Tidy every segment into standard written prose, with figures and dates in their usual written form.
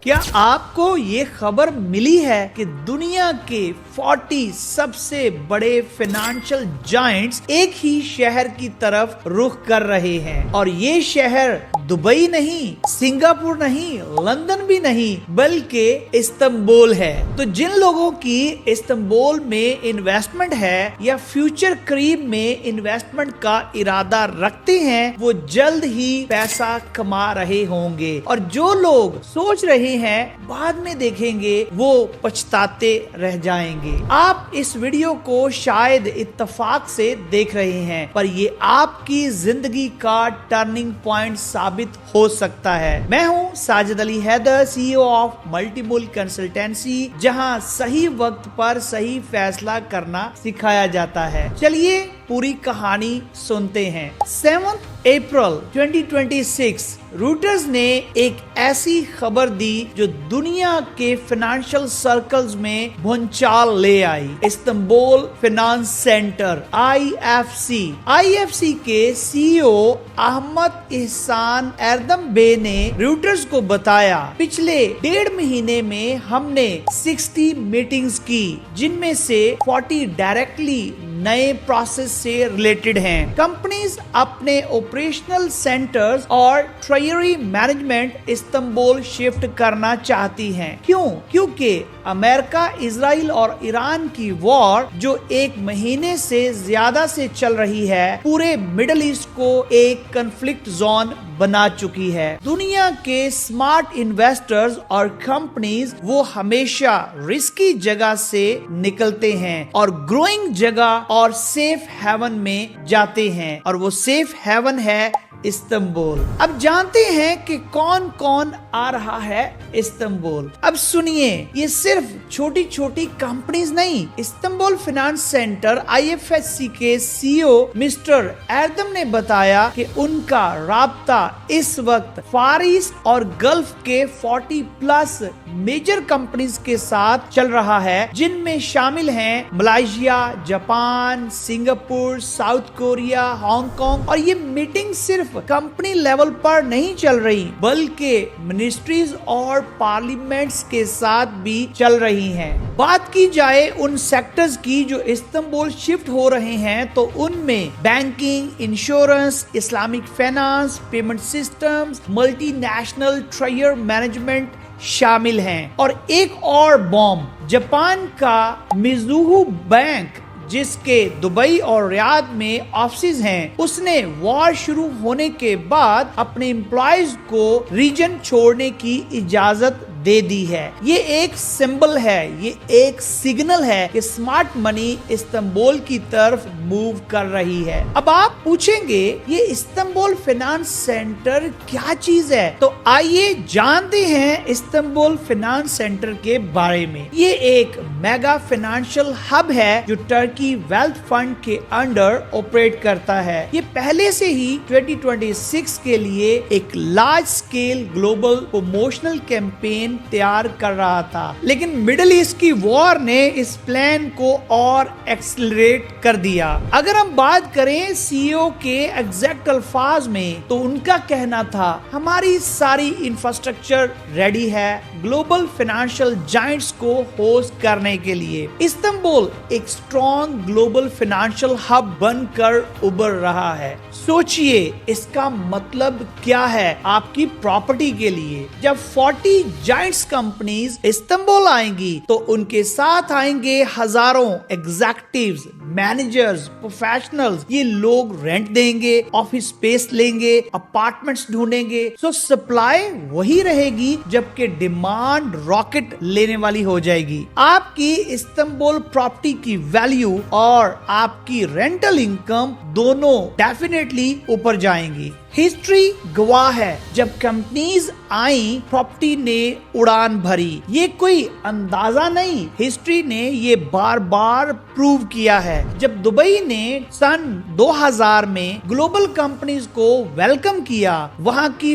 کیا آپ کو یہ خبر ملی ہے کہ دنیا کے 40 سب سے بڑے فائنانشل جائنٹس ایک ہی شہر کی طرف رخ کر رہے ہیں، اور یہ شہر دبئی نہیں، سنگاپور نہیں، لندن بھی نہیں، بلکہ استنبول ہے۔ تو جن لوگوں کی استنبول میں انویسٹمنٹ ہے یا فیوچر قریب میں انویسٹمنٹ کا ارادہ رکھتے ہیں، وہ جلد ہی پیسہ کما رہے ہوں گے، اور جو لوگ سوچ رہے ہیں بعد میں دیکھیں گے وہ پچھتاتے رہ جائیں گے۔ آپ اس ویڈیو کو شاید اتفاق سے دیکھ رہے ہیں، پر یہ آپ کی زندگی کا ٹرننگ پوائنٹ ثابت ہو سکتا ہے۔ میں ہوں Sajid Ali Haider, CEO of multiple consultancy, جہاں صحیح وقت پر صحیح فیصلہ کرنا سکھایا جاتا ہے۔ چلیے پوری کہانی سنتے ہیں۔ 7 اپریل 2026 روٹرز نے ایک ایسی خبر دی جو دنیا کے فائنانشل سرکلز میں بھونچال لے آئی۔ استنبول فائنانس سینٹر IFC کے CEO احمد احسان ایردم بے نے روٹرز کو بتایا، پچھلے 1.5 مہینے میں ہم نے 60 میٹنگز کی، جن میں سے 40 ڈائریکٹلی نئے پروسیس سے ریلیٹڈ ہیں۔ کمپنیز اپنے آپریشنل سینٹرز اور ٹریجری مینجمنٹ استنبول شفٹ کرنا چاہتی ہیں۔ کیوں؟ کیونکہ امریکہ، اسرائیل اور ایران کی وار جو 1 مہینے سے زیادہ سے چل رہی ہے، پورے مڈل ایسٹ کو ایک کنفلکٹ زون بنا چکی ہے۔ دنیا کے سمارٹ انویسٹرز اور کمپنیز وہ ہمیشہ رسکی جگہ سے نکلتے ہیں اور گروئنگ جگہ اور سیف ہیون میں جاتے ہیں، اور وہ سیف ہیون ہے استنبول۔ اب جانتے ہیں کہ کون کون آ رہا ہے استنبول۔ اب سنیے، یہ صرف چھوٹی چھوٹی کمپنیز نہیں۔ استنبول فائنانس سینٹر IFC کے CEO مسٹر ایردم نے بتایا کہ ان کا رابطہ اس وقت فار ایسٹ اور گلف کے 40+ میجر کمپنیز کے ساتھ چل رہا ہے، جن میں شامل ہیں Malaysia, Japan, Singapore, south Korea, Hong Kong. اور یہ میٹنگ صرف کمپنی لیول پر نہیں چل رہی، بلکہ منسٹریز اور پارلیمنٹس کے ساتھ بھی چل رہی ہیں۔ بات کی جائے ان سیکٹرز کی جو استنبول شفٹ ہو رہے ہیں، تو ان میں banking, insurance, Islamic finance, payment systems, multi national treasury management شامل ہیں۔ اور ایک اور بوم، جاپان کا میزوہو بینک، جس کے دبئی اور ریاض میں آفسز ہیں، اس نے وار شروع ہونے کے بعد اپنے امپلائیز کو ریجن چھوڑنے کی اجازت دے دی ہے۔ یہ ایک سمبل ہے، یہ ایک سگنل ہے کہ سمارٹ منی استنبول کی طرف موو کر رہی ہے۔ اب آپ پوچھیں گے یہ استنبول فائنانس سینٹر کیا چیز ہے؟ تو آئیے جانتے ہیں استنبول فائنانس سینٹر کے بارے میں۔ یہ ایک میگا فائنانشل ہب ہے جو ٹرکی ویلتھ فنڈ کے انڈر آپریٹ کرتا ہے۔ یہ پہلے سے ہی 2026 کے لیے ایک large scale global promotional campaign تیار کر رہا تھا، لیکن مڈل ایسٹ کی وار نے اس پلان کو اور ایکسلریٹ کر دیا۔ اگر ہم بات کریں CEO کے ایگزیکٹ الفاظ میں، تو ان کا کہنا تھا، ہماری ساری انفراسٹرکچر ریڈی ہے گلوبل فائنانشل جائنٹس کو ہوسٹ کرنے کے لیے۔ استنبول ایک اسٹرانگ گلوبل فائنانشل ہب بن کر ابھر رہا ہے۔ سوچئے اس کا مطلب کیا ہے آپ کی پراپرٹی کے لیے۔ جب 40 جائنٹس کمپنیز استنبول آئیں گی، تو ان کے ساتھ آئیں گے ہزاروں ایگزیکٹیوز، مینیجرز، پروفیشنلز۔ یہ لوگ رینٹ دیں گے، آفس سپیس لیں گے، اپارٹمنٹس ڈھونڈیں گے۔ سو سپلائی وہی رہے گی، جبکہ ڈیمانڈ راکٹ لینے والی ہو جائے گی۔ آپ کی استنبول پراپرٹی کی ویلیو اور آپ کی رینٹل انکم دونوں ڈیفینیٹلی اوپر جائیں گی۔ ہسٹری گواہ ہے، جب کمپنیز آئیں، پراپرٹی نے اڑان بھری۔ یہ کوئی اندازہ نہیں، ہسٹری نے یہ بار بار پروو کیا ہے۔ جب دبئی نے سن 2000 میں گلوبل کمپنیز کو ویلکم کیا، وہاں کی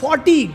40